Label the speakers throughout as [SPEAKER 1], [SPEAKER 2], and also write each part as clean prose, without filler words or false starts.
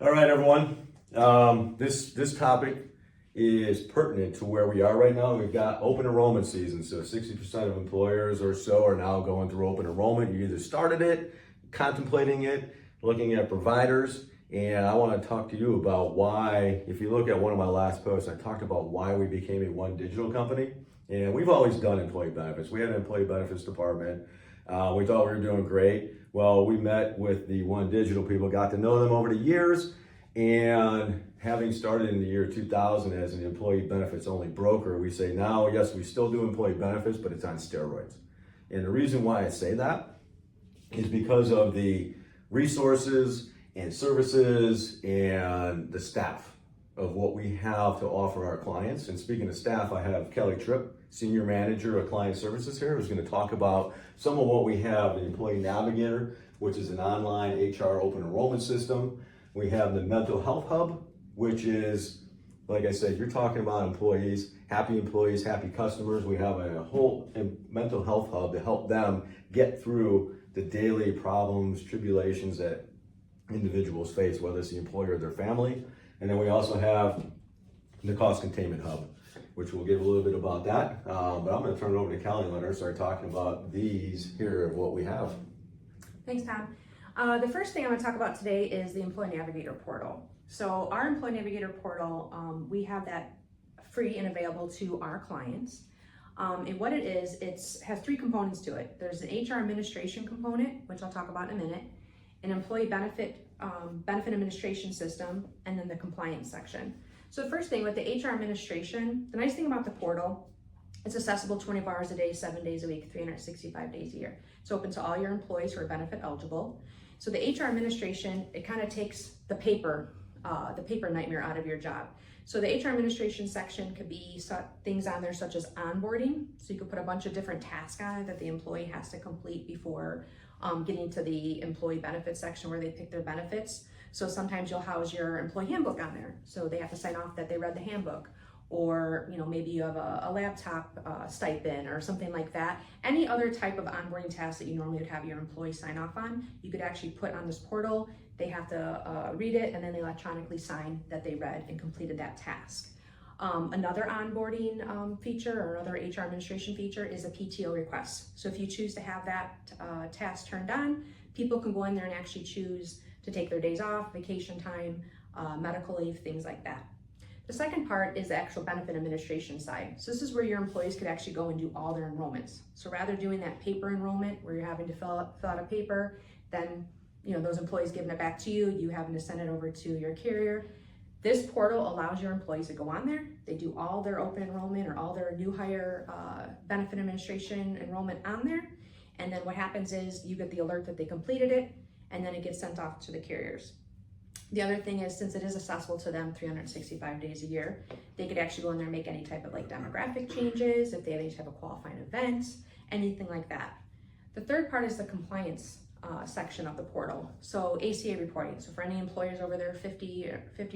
[SPEAKER 1] All right, everyone. This topic is pertinent to where we are right now. We've got open enrollment season, so 60% of employers or so are now going through open enrollment. You either started it, contemplating it, looking at providers, and I want to talk to you about why. If you look at one of my last posts, I talked about why we became a one digital company, and we've always done employee benefits. We had an employee benefits department. We thought we were doing great. Well, we met with the One Digital people, got to know them over the years, and having started in the year 2000 as an employee benefits only broker, we say now, yes, we still do employee benefits, but it's on steroids. And the reason why I say that is because of the resources and services and the staff of what we have to offer our clients. And speaking of staff, I have Kelly Tripp, Senior Manager of Client Services here, who's going to talk about some of what we have, the Employee Navigator, which is an online HR open enrollment system. We have the Mental Health Hub, which is, like I said, you're talking about employees, happy customers. We have a whole mental health hub to help them get through the daily problems, tribulations that individuals face, whether it's the employer or their family. And then we also have the Cost Containment Hub, which we'll give a little bit about that. But I'm going to turn it over to Kelly and let her start talking about these here of what we have.
[SPEAKER 2] Thanks, Tom. The first thing I'm going to talk about today is the Employee Navigator portal. So our Employee Navigator portal, we have that free and available to our clients. And what it is, it has three components to it. There's an HR administration component, which I'll talk about in a minute, an employee benefit administration system, and then the compliance section. So the first thing with the HR administration, the nice thing about the portal, it's accessible 24 hours a day, 7 days a week, 365 days a year. It's open to all your employees who are benefit eligible. So the HR administration, it kind of takes the paper nightmare out of your job. So the HR administration section could be things on there such as onboarding. So you could put a bunch of different tasks on it that the employee has to complete before getting to the employee benefits section where they pick their benefits. So sometimes you'll house your employee handbook on there. So they have to sign off that they read the handbook. Or maybe you have a laptop stipend or something like that. Any other type of onboarding task that you normally would have your employee sign off on, you could actually put on this portal. They have to read it and then they electronically sign that they read and completed that task. Another onboarding feature or another HR administration feature is a PTO request. So if you choose to have that task turned on, people can go in there and actually choose to take their days off, vacation time, medical leave, things like that. The second part is the actual benefit administration side. So this is where your employees could actually go and do all their enrollments. So rather doing that paper enrollment where you're having to fill out a paper, then those employees giving it back to you, you having to send it over to your carrier. This portal allows your employees to go on there. They do all their open enrollment or all their new hire benefit administration enrollment on there. And then what happens is you get the alert that they completed it, and then it gets sent off to the carriers. The other thing is, since it is accessible to them 365 days a year, they could actually go in there and make any type of demographic changes, if they have any type of qualifying events, anything like that. The third part is the compliance section of the portal. So ACA reporting. So for any employers over there 50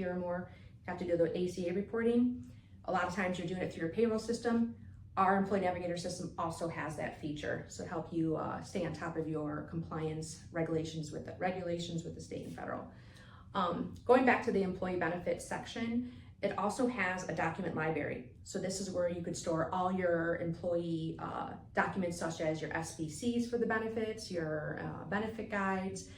[SPEAKER 2] or more, you have to do the ACA reporting. A lot of times you're doing it through your payroll system. Our Employee Navigator system also has that feature, so help you stay on top of your compliance regulations with the state and federal. Going back to the employee benefits section, it also has a document library. So this is where you could store all your employee documents such as your SBCs for the benefits, your benefit guides,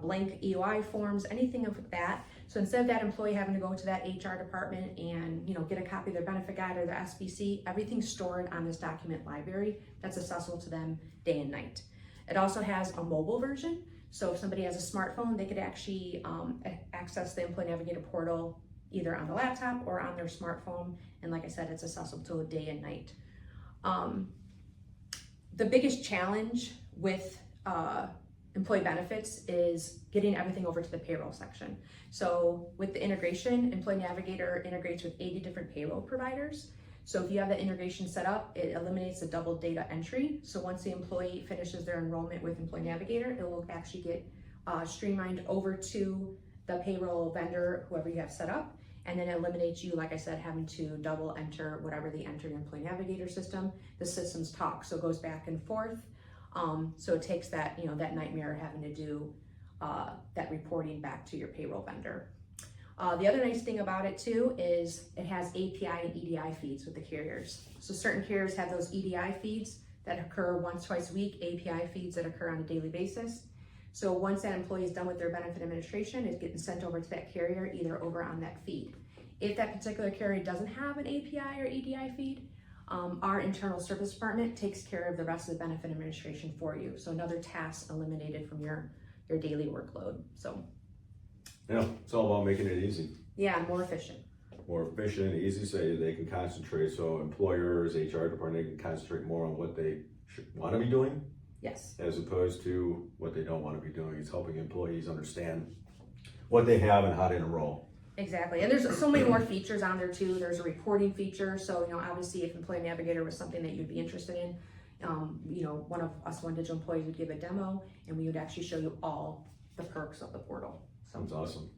[SPEAKER 2] blank EOI forms, anything of that. So instead of that employee having to go to that HR department and get a copy of their benefit guide or their SBC, everything's stored on this document library that's accessible to them day and night. It also has a mobile version. So if somebody has a smartphone, they could actually access the Employee Navigator portal either on the laptop or on their smartphone. And like I said, it's accessible to day and night. The biggest challenge with employee benefits is getting everything over to the payroll section. So with the integration, Employee Navigator integrates with 80 different payroll providers. So if you have that integration set up, it eliminates the double data entry. So once the employee finishes their enrollment with Employee Navigator, it will actually get streamlined over to the payroll vendor, whoever you have set up. And then it eliminates you, like I said, having to double enter whatever they enter in Employee Navigator system. The systems talk, so it goes back and forth. So it takes that, that nightmare of having to do that reporting back to your payroll vendor. The other nice thing about it too is it has API and EDI feeds with the carriers. So certain carriers have those EDI feeds that occur once, twice a week, API feeds that occur on a daily basis. So once that employee is done with their benefit administration, it's getting sent over to that carrier, either over on that feed. If that particular carrier doesn't have an API or EDI feed, our internal service department takes care of the rest of the benefit administration for you. So another task eliminated from your daily workload. So
[SPEAKER 1] Yeah, it's all about making it easy.
[SPEAKER 2] yeah, more efficient.
[SPEAKER 1] More efficient, easy, so they can concentrate. So employers, HR department, they can concentrate more on what they want to be doing
[SPEAKER 2] Yes.
[SPEAKER 1] as opposed to what they don't want to be doing. It's helping employees understand what they have and how to enroll.
[SPEAKER 2] Exactly, and there's so many more features on there too. There's a reporting feature, so obviously if Employee Navigator was something that you'd be interested in, one of us One Digital employees would give a demo, and we would actually show you all the perks of the portal.
[SPEAKER 1] Sounds awesome.